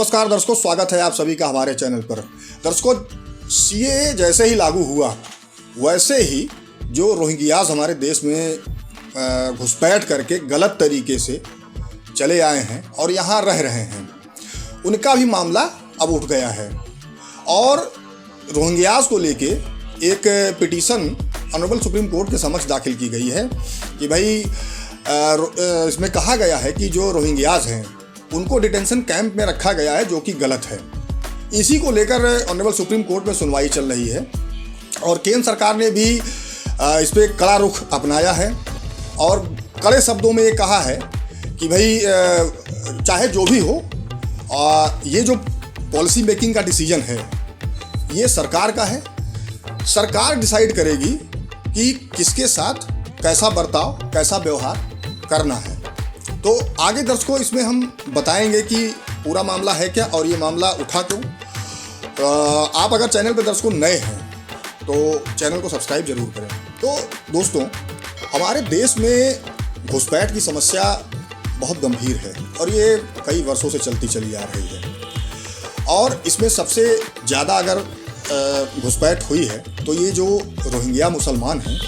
नमस्कार दर्शकों, स्वागत है आप सभी का हमारे चैनल पर। दर्शकों, सीएए जैसे ही लागू हुआ वैसे ही जो रोहिंग्याज हमारे देश में घुसपैठ करके गलत तरीके से चले आए हैं और यहाँ रह रहे हैं, उनका भी मामला अब उठ गया है। और रोहिंग्याज को लेके एक पिटीशन ऑनरेबल सुप्रीम कोर्ट के समक्ष दाखिल की गई है कि भाई इसमें कहा गया है कि जो रोहिंग्याज हैं उनको डिटेंशन कैंप में रखा गया है, जो कि गलत है। इसी को लेकर ऑनरेबल सुप्रीम कोर्ट में सुनवाई चल रही है और केंद्र सरकार ने भी इस पर कड़ा रुख अपनाया है और कड़े शब्दों में ये कहा है कि भाई चाहे जो भी हो, ये जो पॉलिसी मेकिंग का डिसीजन है ये सरकार का है। सरकार डिसाइड करेगी कि किसके साथ कैसा बर्ताव, कैसा व्यवहार करना है। तो आगे दर्शकों इसमें हम बताएंगे कि पूरा मामला है क्या और ये मामला उठा क्यों। आप अगर चैनल पर दर्शकों नए हैं तो चैनल को सब्सक्राइब जरूर करें। तो दोस्तों, हमारे देश में घुसपैठ की समस्या बहुत गंभीर है और ये कई वर्षों से चलती चली आ रही है। और इसमें सबसे ज़्यादा अगर घुसपैठ हुई है तो ये जो रोहिंग्या मुसलमान हैं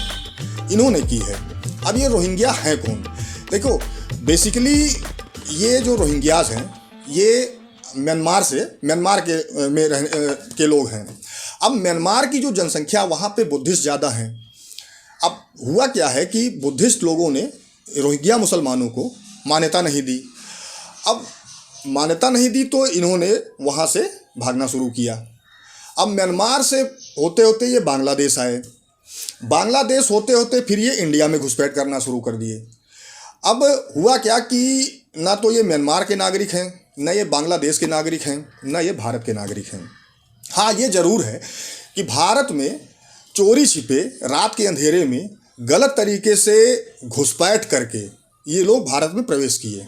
इन्होंने की है। अब ये रोहिंग्या हैं कौन? देखो, बेसिकली ये जो रोहिंग्याज हैं ये म्यांमार के लोग हैं। अब म्यांमार की जो जनसंख्या, वहाँ पे बुद्धिस्ट ज़्यादा हैं। अब हुआ क्या है कि बुद्धिस्ट लोगों ने रोहिंग्या मुसलमानों को मान्यता नहीं दी। अब मान्यता नहीं दी तो इन्होंने वहाँ से भागना शुरू किया। अब म्यांमार से होते होते ये बांग्लादेश आए, बांग्लादेश होते होते फिर ये इंडिया में घुसपैठ करना शुरू कर दिए। अब हुआ क्या कि ना तो ये म्यांमार के नागरिक हैं, ना ये बांग्लादेश के नागरिक हैं, ना ये भारत के नागरिक हैं। हाँ, ये ज़रूर है कि भारत में चोरी छिपे रात के अंधेरे में गलत तरीके से घुसपैठ करके ये लोग भारत में प्रवेश किए।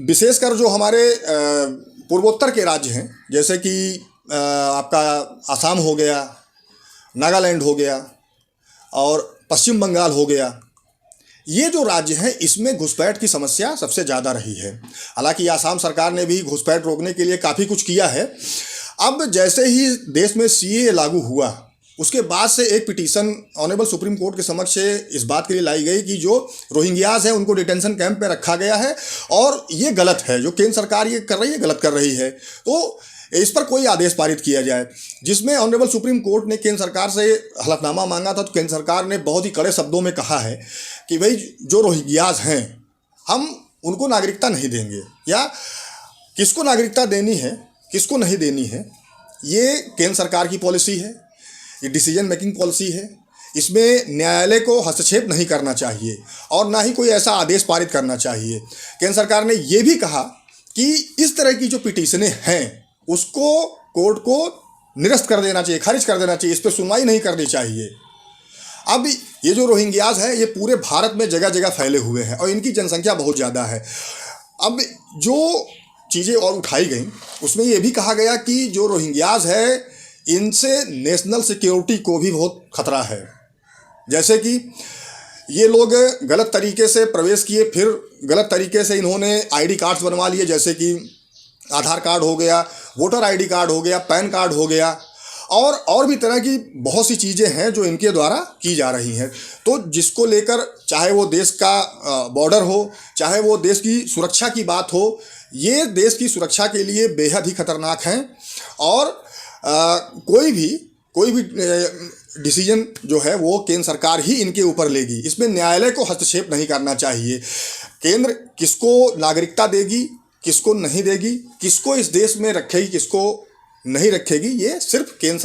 विशेषकर जो हमारे पूर्वोत्तर के राज्य हैं, जैसे कि आपका आसाम हो गया, नागालैंड हो गया और पश्चिम बंगाल हो गया, ये जो राज्य हैं इसमें घुसपैठ की समस्या सबसे ज़्यादा रही है। हालांकि आसाम सरकार ने भी घुसपैठ रोकने के लिए काफ़ी कुछ किया है। अब जैसे ही देश में सीएए लागू हुआ उसके बाद से एक पिटीशन ऑनरेबल सुप्रीम कोर्ट के समक्ष इस बात के लिए लाई गई कि जो रोहिंग्याज हैं उनको डिटेंशन कैंप में रखा गया है और ये गलत है। जो केंद्र सरकार ये कर रही है गलत कर रही है, तो इस पर कोई आदेश पारित किया जाए। जिसमें ऑनरेबल सुप्रीम कोर्ट ने केंद्र सरकार से हलफनामा मांगा था, तो केंद्र सरकार ने बहुत ही कड़े शब्दों में कहा है कि भाई जो रोहिंग्याज हैं हम उनको नागरिकता नहीं देंगे, या किसको नागरिकता देनी है किसको नहीं देनी है ये केंद्र सरकार की पॉलिसी है, ये डिसीजन मेकिंग पॉलिसी है। इसमें न्यायालय को हस्तक्षेप नहीं करना चाहिए और ना ही कोई ऐसा आदेश पारित करना चाहिए। केंद्र सरकार ने ये भी कहा कि इस तरह की जो पिटीशनें हैं उसको कोर्ट को निरस्त कर देना चाहिए, खारिज कर देना चाहिए, इस पर सुनवाई नहीं करनी चाहिए। अब ये जो रोहिंग्याज हैं ये पूरे भारत में जगह जगह फैले हुए हैं और इनकी जनसंख्या बहुत ज़्यादा है। अब जो चीज़ें और उठाई गई उसमें ये भी कहा गया कि जो रोहिंग्याज है इनसे नेशनल सिक्योरिटी को भी बहुत खतरा है। जैसे कि ये लोग गलत तरीके से प्रवेश किए, फिर गलत तरीके से इन्होंने आईडी कार्ड्स बनवा लिए, जैसे कि आधार कार्ड हो गया, वोटर आईडी कार्ड हो गया, पैन कार्ड हो गया और भी तरह की बहुत सी चीज़ें हैं जो इनके द्वारा की जा रही हैं। तो जिसको लेकर चाहे वो देश का बॉर्डर हो, चाहे वो देश की सुरक्षा की बात हो, ये देश की सुरक्षा के लिए बेहद ही खतरनाक हैं। और कोई भी डिसीजन जो है वो केंद्र सरकार ही इनके ऊपर लेगी। इसमें न्यायालय को हस्तक्षेप नहीं करना चाहिए। केंद्र किसको नागरिकता देगी, किसको नहीं देगी, किसको इस देश में रखेगी, किसको नहीं रखेगी, ये सिर्फ केंद्र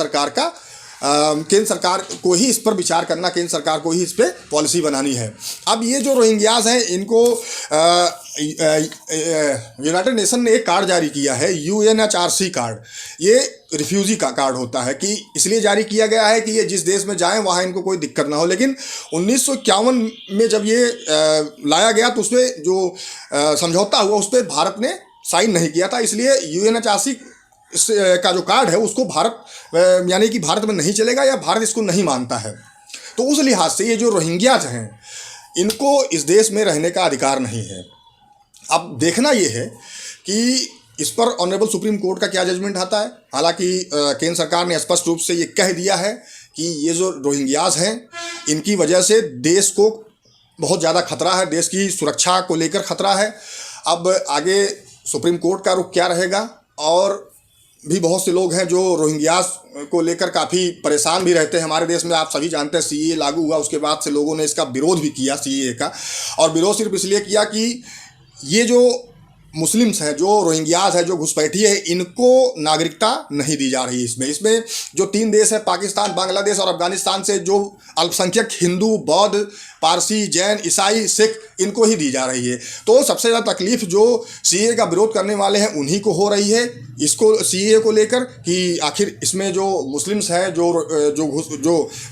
सरकार को ही इस पर विचार करना, केंद्र सरकार को ही इस पर पॉलिसी बनानी है। अब ये जो रोहिंग्याज हैं इनको यूनाइटेड नेशन ने एक कार्ड जारी किया है, UNHRC कार्ड। ये रिफ्यूजी का कार्ड होता है कि इसलिए जारी किया गया है कि ये जिस देश में जाएं वहाँ इनको कोई दिक्कत ना हो। लेकिन 1951 में जब ये लाया गया तो उसमें जो समझौता हुआ उस पर भारत ने साइन नहीं किया था, इसलिए UNHRC का जो कार्ड है उसको भारत यानी कि भारत में नहीं चलेगा या भारत इसको नहीं मानता है। तो उस लिहाज से ये जो रोहिंग्याज हैं इनको इस देश में रहने का अधिकार नहीं है। अब देखना ये है कि इस पर ऑनरेबल सुप्रीम कोर्ट का क्या जजमेंट आता है। हालांकि केंद्र सरकार ने स्पष्ट रूप से ये कह दिया है कि ये जो रोहिंग्याज हैं इनकी वजह से देश को बहुत ज़्यादा खतरा है, देश की सुरक्षा को लेकर खतरा है। अब आगे सुप्रीम कोर्ट का रुख क्या रहेगा, और भी बहुत से लोग हैं जो रोहिंग्यास को लेकर काफ़ी परेशान भी रहते हैं हमारे देश में। आप सभी जानते हैं सीएए लागू हुआ, उसके बाद से लोगों ने इसका विरोध भी किया सीएए का, और विरोध सिर्फ इसलिए किया कि ये जो मुस्लिम्स हैं, जो रोहिंग्याज हैं, जो घुसपैठिए हैं, इनको नागरिकता नहीं दी जा रही है। इसमें जो 3 देश हैं, पाकिस्तान, बांग्लादेश और अफगानिस्तान से जो अल्पसंख्यक हिंदू, बौद्ध, पारसी, जैन, ईसाई, सिख, इनको ही दी जा रही है। तो सबसे ज़्यादा तकलीफ जो सीएए का विरोध करने वाले हैं उन्हीं को हो रही है, इसको सीएए को लेकर, कि आखिर इसमें जो मुस्लिम्स हैं, जो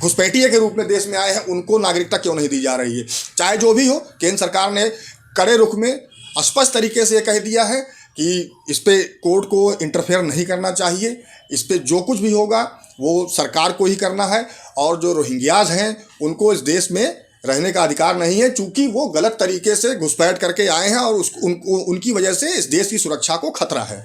घुसपैठिए के रूप में देश में आए हैं, उनको नागरिकता क्यों नहीं दी जा रही है। चाहे जो भी हो, केंद्र सरकार ने कड़े रुख में स्पष्ट तरीके से ये कह दिया है कि इस पे कोर्ट को इंटरफेयर नहीं करना चाहिए, इस पे जो कुछ भी होगा वो सरकार को ही करना है, और जो रोहिंग्याज हैं उनको इस देश में रहने का अधिकार नहीं है, चूँकि वो गलत तरीके से घुसपैठ करके आए हैं और उनकी वजह से इस देश की सुरक्षा को खतरा है।